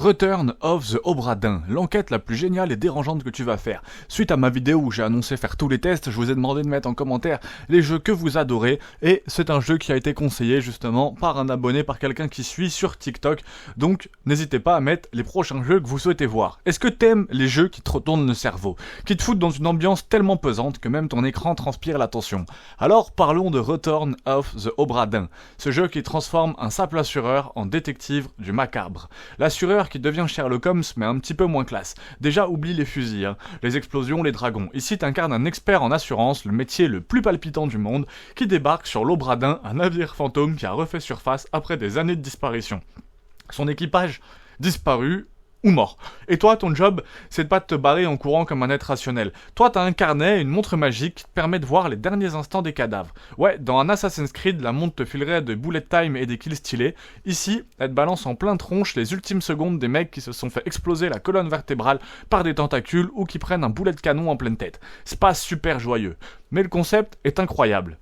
Return of the Obra Dinn, l'enquête la plus géniale et dérangeante que tu vas faire. Suite à ma vidéo où j'ai annoncé faire tous les tests, je vous ai demandé de mettre en commentaire les jeux que vous adorez, et c'est un jeu qui a été conseillé justement par un abonné, par quelqu'un qui suit sur TikTok, donc n'hésitez pas à mettre les prochains jeux que vous souhaitez voir. Est-ce que t'aimes les jeux qui te retournent le cerveau, qui te foutent dans une ambiance tellement pesante que même ton écran transpire l'attention? Alors parlons de Return of the Obra Dinn, ce jeu qui transforme un simple assureur en détective du macabre. L'assureur qui devient Sherlock Holmes mais un petit peu moins classe. Déjà oublie les fusils, les explosions, les dragons. Ici t'incarnes un expert en assurance, le métier le plus palpitant du monde, qui débarque sur l'Obra Dinn, un navire fantôme qui a refait surface après des années de disparition. Son équipage disparu ou mort. Et toi, ton job, c'est de pas te barrer en courant comme un être rationnel. Toi, t'as un carnet et une montre magique qui te permet de voir les derniers instants des cadavres. Ouais, dans un Assassin's Creed, la montre te filerait de bullet time et des kills stylés. Ici, elle te balance en plein tronche les ultimes secondes des mecs qui se sont fait exploser la colonne vertébrale par des tentacules ou qui prennent un boulet de canon en pleine tête. C'est pas super joyeux, mais le concept est incroyable.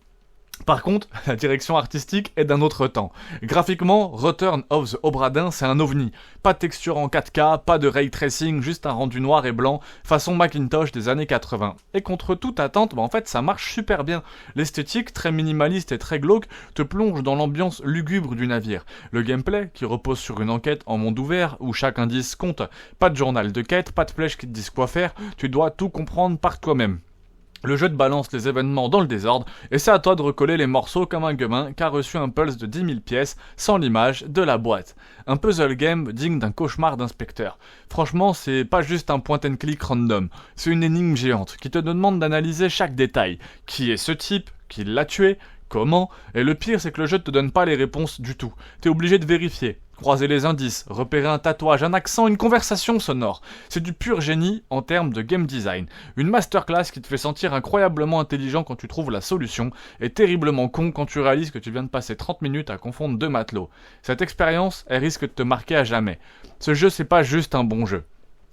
Par contre, la direction artistique est d'un autre temps. Graphiquement, Return of the Obra Dinn, c'est un ovni. Pas de texture en 4K, pas de ray tracing, juste un rendu noir et blanc, façon Macintosh des années 80. Et contre toute attente, en fait, ça marche super bien. L'esthétique, très minimaliste et très glauque, te plonge dans l'ambiance lugubre du navire. Le gameplay, qui repose sur une enquête en monde ouvert, où chaque indice compte, pas de journal de quête, pas de flèches qui te disent quoi faire, tu dois tout comprendre par toi-même. Le jeu te balance les événements dans le désordre, et c'est à toi de recoller les morceaux comme un gamin qui a reçu un pulse de 10 000 pièces sans l'image de la boîte. Un puzzle game digne d'un cauchemar d'inspecteur. Franchement, c'est pas juste un point and click random, c'est une énigme géante qui te demande d'analyser chaque détail. Qui est ce type? Qui l'a tué? Comment? Et le pire, c'est que le jeu te donne pas les réponses du tout. T'es obligé de vérifier, croiser les indices, repérer un tatouage, un accent, une conversation sonore. C'est du pur génie en termes de game design. Une masterclass qui te fait sentir incroyablement intelligent quand tu trouves la solution, et terriblement con quand tu réalises que tu viens de passer 30 minutes à confondre deux matelots. Cette expérience, elle risque de te marquer à jamais. Ce jeu, c'est pas juste un bon jeu.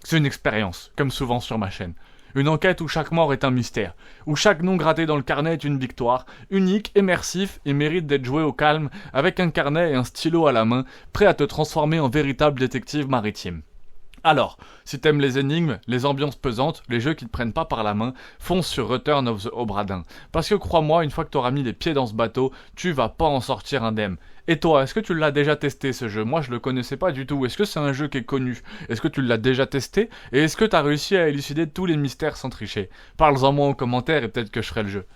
C'est une expérience, comme souvent sur ma chaîne. Une enquête où chaque mort est un mystère, où chaque nom gratté dans le carnet est une victoire, unique, immersif et mérite d'être joué au calme, avec un carnet et un stylo à la main, prêt à te transformer en véritable détective maritime. Alors, si t'aimes les énigmes, les ambiances pesantes, les jeux qui te prennent pas par la main, fonce sur Return of the Obra Dinn. Parce que crois-moi, une fois que t'auras mis les pieds dans ce bateau, tu vas pas en sortir indemne. Et toi, est-ce que tu l'as déjà testé ce jeu? Moi je le connaissais pas du tout. Est-ce que c'est un jeu qui est connu? Est-ce que tu l'as déjà testé? Et est-ce que t'as réussi à élucider tous les mystères sans tricher? Parle-en moi en commentaire et peut-être que je ferai le jeu.